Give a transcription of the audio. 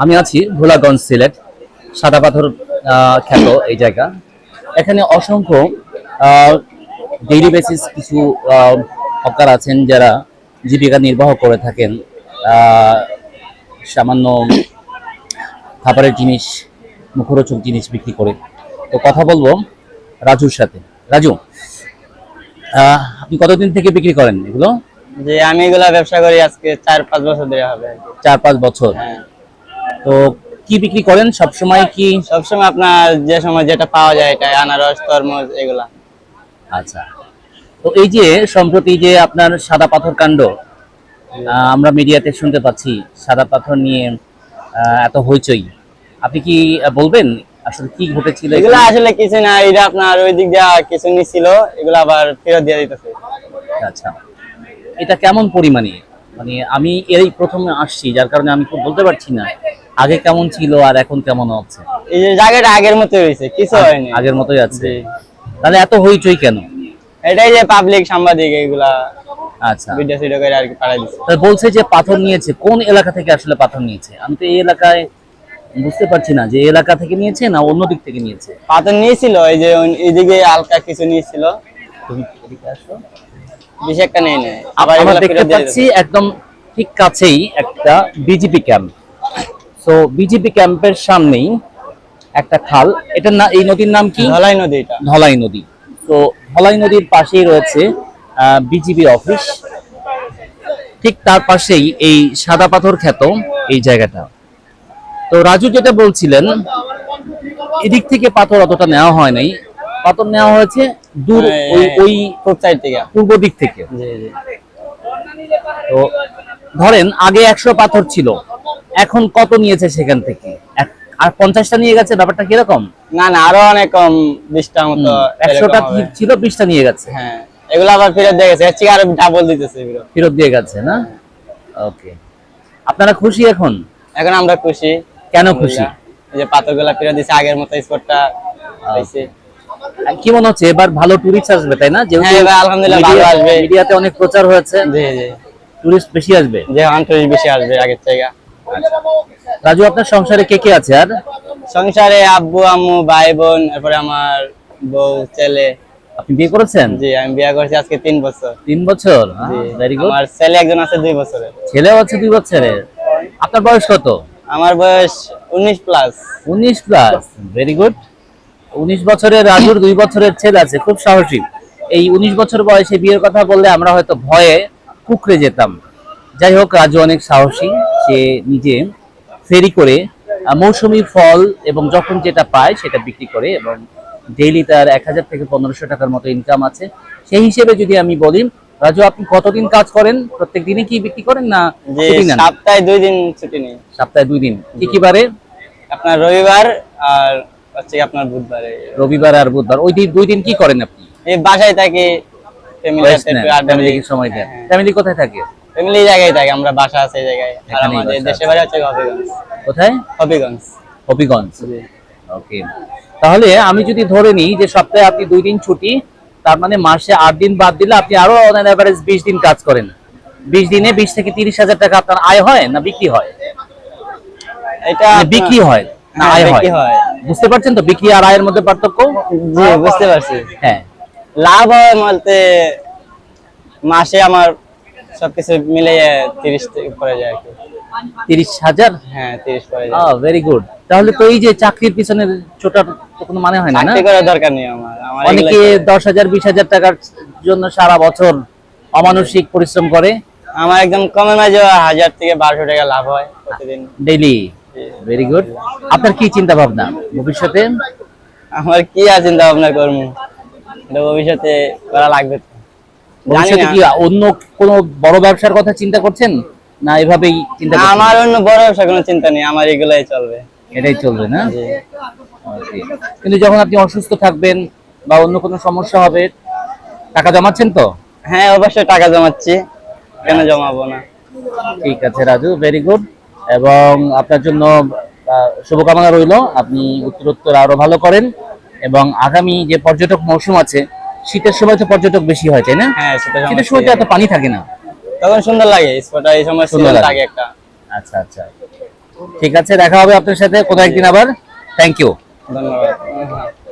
আমি আছি ভোলাগঞ্জ সিলেট, সাদা পাথর খ্যাত এই জায়গা। এখানে অসংখ্য ডেইলি বেসিস কিছু হকার আছেন যারা জীবিকা নির্বাহ করে থাকেন সামান্য খাবারের জিনিস, মুখরোচক জিনিস বিক্রি করে। তো কথা বলবো রাজুর সাথে। রাজু, আপনি কতদিন থেকে বিক্রি করেন এগুলো? যে আমি এগুলা ব্যবসা করি আজকে 4-5 বছর ধরে হবে। 4-5 বছর। হ্যাঁ, তো কি বিক্রি করেন সব সময়? কি সবসময় আপনার যে সময় যেটা পাওয়া যায় এটা আনারস, তরমুজ এগুলা। আচ্ছা, তো এই যে সম্প্রতি যে আপনার সাদা পাথর কাণ্ড, আমরা মিডিয়াতে শুনতে পাচ্ছি সাদা পাথর নিয়ে এত হইচই, আপনি কি বলবেন আসলে কি ঘটেছিল? এগুলা আসলে কিছু না, এটা আপনার ওই দিক দিয়ে কিছু নিছিল, এগুলা আবার ফেরত দিয়ে দিতেছে। আচ্ছা, এটা কেমন পরিমাণে? মানে আমি এই প্রথমে আসছি, যার কারণে আমি খুব বলতে পারছি না আগে কেমন ছিল আর এখন কেমন আছে। এই যে জায়গাটা আগের মতোই রয়েছে, কিছু হয়নি, আগের মতোই আছে। তাহলে এত হইচই কেন? এটাই যে পাবলিক সাংবাদিক এগুলা আচ্ছা, ভিডিও সিডিও করে আর কি পাঠাই দিচ্ছে। তাহলে বলছে যে পাথর নিয়েছে, কোন এলাকা থেকে আসলে পাথর নিয়েছে? আমি তো এই এলাকায় বুঝতে পারছি না যে এই এলাকা থেকে নিয়েছে না অন্য দিক থেকে নিয়েছে। পাথর নিয়েছিল, এই যে এইদিকে হালকা কিছু নিয়েছিল, তুমি এদিকে আসো। বেশি একটা নেই নাই। আবার আমরা এগুলা দেখতে ফেরত দিয়ে পাচ্ছি একদম ঠিক কাছেই একটা বিজেপি ক্যাম্প। সো বিজেপি ক্যাম্পের সামনেই একটা খাল, এটার না, এই নদীর নাম কি? ধলাই নদী। এটা ধলাই নদী। তো ধলাই নদীর পাশেই রয়েছে বিজিবি অফিস, ঠিক তার পাশেই এই সাদা পাথর খ্যাত এই জায়গাটা। তো রাজু যেটা বলছিলেন, এদিক থেকে পাথর অতটা নেওয়া হয় নাই, পাথর নেওয়া হয়েছে দূর ওই ফুট সাইড থেকে, পূর্ব দিক থেকে। জি জি। তো ধরেন আগে 100 পাথর ছিল, এখন কত নিয়েছে সেখান থেকে? আর 50টা নিয়ে গেছে, ব্যাপারটা কিরকম? না না, আরো অনেক কম, 20টা মতো। 100টা ছিল, 20টা নিয়ে গেছে। হ্যাঁ, এগুলো আবার ফেরত দিয়ে গেছে, এর থেকে আরো ডাবল দিতেছে এগুলো। ফেরত দিয়ে গেছে না? ওকে, আপনারা খুশি এখন? এখন আমরা খুশি। কেন খুশি? এই যে পাথরগুলা ফেরত দিছে, আগের মতো স্পটটা হইছে। কি মনে হচ্ছে এবার ভালো টুরিস্ট আসবে, তাই না? হ্যাঁ, এবার আলহামদুলিল্লাহ ভালো আসবে। মিডিয়াতে অনেক প্রচার হয়েছে, জি জি, টুরিস্ট বেশি আসবে। যে টুরিস্ট বেশি আসবে আগের থেকে। রাজু, আপনার সংসারে কে কে আছে? আর সংসারে আব্বু আম্মু ভাই বোন, তারপরে আমার বউ ছেলে। আপনি বিয়ে করেছেন? জি, আমি বিয়ে করেছি আজকে 3 বছর। 3 বছর? জি, ভেরি গুড। আমার ছেলে একজন আছে 2 বছরের। ছেলেও আছে 2 বছরের। আপনার বয়স কত? আমার বয়স 19 প্লাস। 19 plus, very good. 19 বছরের রাজুর 2 বছরের ছেলে আছে, খুব সাহসী। এই 19 বছর বয়সে বিয়ের কথা বললে আমরা হয়তো ভয়ে কুকড়ে যেতাম। যাই হোক, রাজু অনেক সাহসী, সে নিজে ফেরি করে মৌসুমী ফল এবং যখন যেটা পায় সেটা বিক্রি করে, এবং ডেইলি তার 1000 থেকে 1500 টাকার মতো ইনকাম আছে। সেই হিসেবে যদি আমি বলি, রাজু আপনি কতদিন কাজ করেন? প্রত্যেক দিনে কি বিক্রি করেন না ছুটি নেন? সপ্তাহে 2 দিন ছুটি নেই। সপ্তাহে 2 দিন। কি কি বারে? আপনার রবিবার আর হচ্ছে আপনার বুধবারে। রবিবার আর বুধবার। ওই দিন 2 দিন কি করেন আপনি? এই বাসায় থাকি, ফ্যামিলির সাথে একটু আড্ডা দিই। সময় দেন। ফ্যামিলি কোথায় থাকে? ফ্যামিলি জায়গায় থাকে, আমরা বাসা আছে এই জায়গায়। আর এখানেই আমাদের বাসা দেশের আছে। বাড়ি হচ্ছে হবিগঞ্জ। কোথায়? হবিগঞ্জ। হবিগঞ্জ। ওকে, তাহলে আমি যদি ধরে নিই যে সপ্তাহে আপনি 2 দিন ছুটি, তার মানে মাসে 8 দিন বাদ দিলে আপনি আরো অন এভারেজ 20 দিন কাজ করেন। 20 দিনে 20 থেকে 30,000 টাকা আপনার আয় হয় না বিক্রি হয়? এটা বিক্রি হয় না আয় হয়? বুঝতে পারছেন তো বিক্রি আর আয়ের মধ্যে পার্থক্য? জি, বুঝতে পারছি। হ্যাঁ, লাভ হয় বলতে মাসে আমার সবকিছু মিলে 30 থেকে পড়ে যায় আর কি। 30,000? হ্যাঁ, 30 পড়ে যায়। Very good. তাহলে তো এই যে চাকরির পিছনে ছোটার তো কোনো মানে হয় না, না? চাকরি করার দরকার নেই আমার। অনেকে 10,000 20,000 টাকার জন্য সারা বছর অমানসিক পরিশ্রম করে। আমার একদম কমে মাঝে 1000 থেকে 1200 টাকা লাভ হয় প্রতিদিন ডেইলি। Very good. আপনার কি চিন্তা ভাবনা ভবিষ্যতে? আমার কি আর চিন্তা ভাবনা করবো, এটা ভবিষ্যতে করা লাগবে। ভবিষ্যতে কি অন্য কোনো বড় ব্যবসার কথা চিন্তা করছেন না এভাবেই চিন্তা করছেন? আমার অন্য বড় ব্যবসা কোনো চিন্তা নেই, আমার এগুলাই চলবে। এটাই চলবে না? Okay. কিন্তু যখন আপনি অসুস্থ থাকবেন বা অন্য কোনো সমস্যা হবে, টাকা জমাচ্ছেন তো? হ্যাঁ, অবশ্যই টাকা জমাচ্ছি, কেন জমাবো না। ঠিক আছে রাজু, ভেরি গুড। এবং আপনার জন্য শুভকামনা রইল, আপনি উত্তরোত্তর আরো ভালো করেন। এবং আগামী যে পর্যটক মৌসুম আছে, শীতের সময় তো পর্যটক বেশি হয়, তাই না? হ্যাঁ, শীতের সময় তো এত পানি থাকে না, তখন সুন্দর লাগে স্পটটা, এই সময় সুন্দর লাগে একটা। আচ্ছা আচ্ছা, ঠিক আছে, দেখা হবে আপনার সাথে কোনো একদিন আবার। Thank you. ধন্যবাদ।